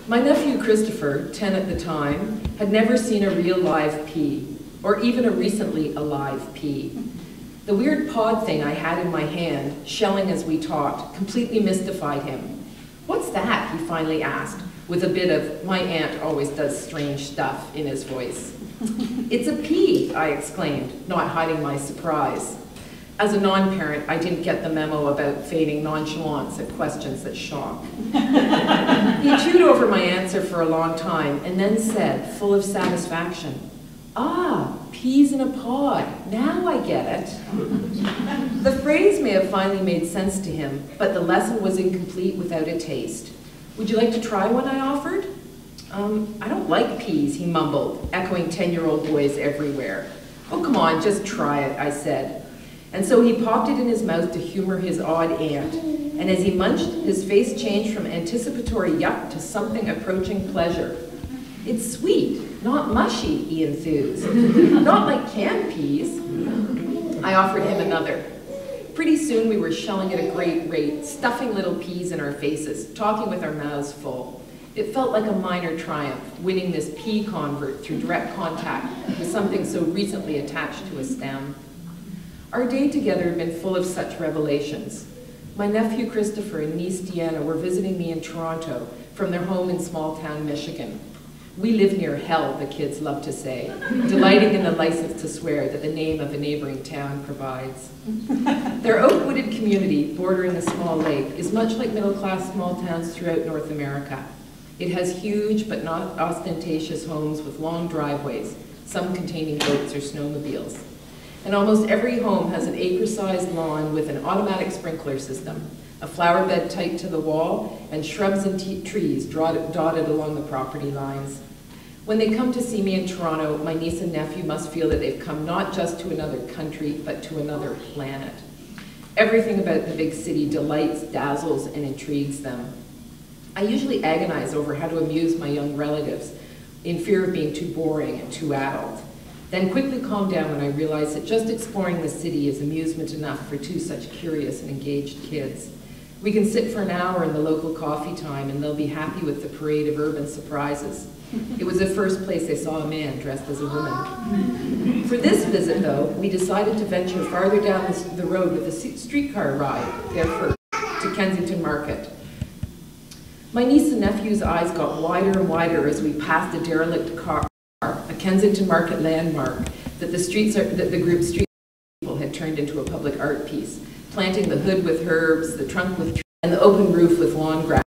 My nephew Christopher, 10 at the time, had never seen a real live pea, or even a recently alive pea. The weird pod thing I had in my hand, shelling as we talked, completely mystified him. "What's that?" he finally asked, with a bit of, "my aunt always does strange stuff" in his voice. "It's a pea," I exclaimed, not hiding my surprise. As a non-parent, I didn't get the memo about feigning nonchalance at questions that shock. He chewed over my answer for a long time and then said, full of satisfaction, "Ah, peas in a pod, now I get it." The phrase may have finally made sense to him, but the lesson was incomplete without a taste. "Would you like to try one?" I offered. "I don't like peas," he mumbled, echoing 10-year-old boys everywhere. "Oh, come on, just try it," I said. And so he popped it in his mouth to humor his odd aunt, and as he munched, his face changed from anticipatory yuck to something approaching pleasure. "It's sweet, not mushy," he enthused. "Not like canned peas." I offered him another. Pretty soon we were shelling at a great rate, stuffing little peas in our faces, talking with our mouths full. It felt like a minor triumph, winning this pea convert through direct contact with something so recently attached to a stem. Our day together had been full of such revelations. My nephew Christopher and niece Deanna were visiting me in Toronto from their home in small-town Michigan. "We live near hell," the kids love to say, delighting in the license to swear that the name of a neighboring town provides. Their oak-wooded community, bordering a small lake, is much like middle-class small towns throughout North America. It has huge but not ostentatious homes with long driveways, some containing boats or snowmobiles. And almost every home has an acre-sized lawn with an automatic sprinkler system, a flower bed tight to the wall, and shrubs and trees dotted along the property lines. When they come to see me in Toronto, my niece and nephew must feel that they've come not just to another country, but to another planet. Everything about the big city delights, dazzles, and intrigues them. I usually agonize over how to amuse my young relatives, in fear of being too boring and too adult. Then quickly calm down when I realize that just exploring the city is amusement enough for two such curious and engaged kids. We can sit for an hour in the local coffee time and they'll be happy with the parade of urban surprises. It was the first place they saw a man dressed as a woman. For this visit, though, we decided to venture farther down the road with a streetcar ride, there first, to Kensington Market. My niece and nephew's eyes got wider and wider as we passed a derelict car, a Kensington Market landmark that the group street people had turned into a public art piece, planting the hood with herbs, the trunk with trees, and the open roof with lawn grass.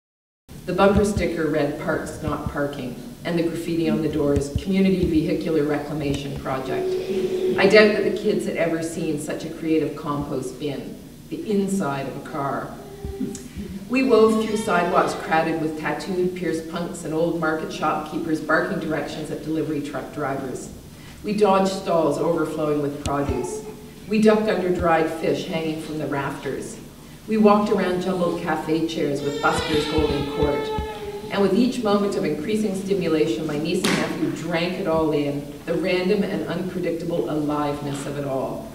The bumper sticker read "Parks, not parking," and the graffiti on the doors, "Community Vehicular Reclamation Project." I doubt that the kids had ever seen such a creative compost bin, the inside of a car. We wove through sidewalks crowded with tattooed pierced punks and old market shopkeepers barking directions at delivery truck drivers. We dodged stalls overflowing with produce. We ducked under dried fish hanging from the rafters. We walked around jumbled cafe chairs with buskers holding court. And with each moment of increasing stimulation, my niece and nephew drank it all in, the random and unpredictable aliveness of it all.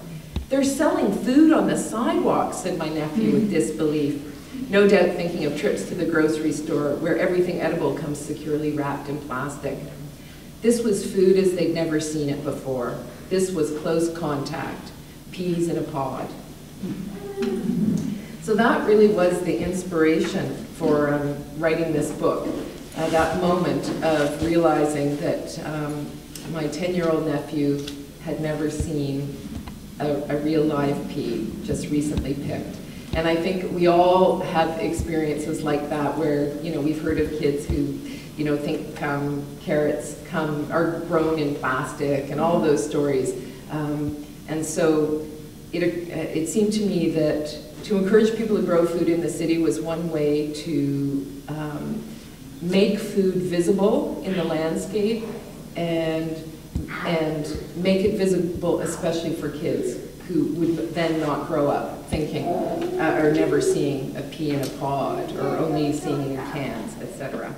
"They're selling food on the sidewalk," said my nephew with disbelief, no doubt thinking of trips to the grocery store where everything edible comes securely wrapped in plastic. This was food as they'd never seen it before. This was close contact, peas in a pod. So that really was the inspiration for writing this book, that moment of realizing that my 10-year-old nephew had never seen a real live pea, just recently picked. And I think we all have experiences like that where, you know, we've heard of kids who, you know, think carrots are grown in plastic and all those stories. And so it seemed to me that to encourage people to grow food in the city was one way to make food visible in the landscape and make it visible especially for kids who would then not grow up thinking or never seeing a pea in a pod or only seeing it in cans, etc.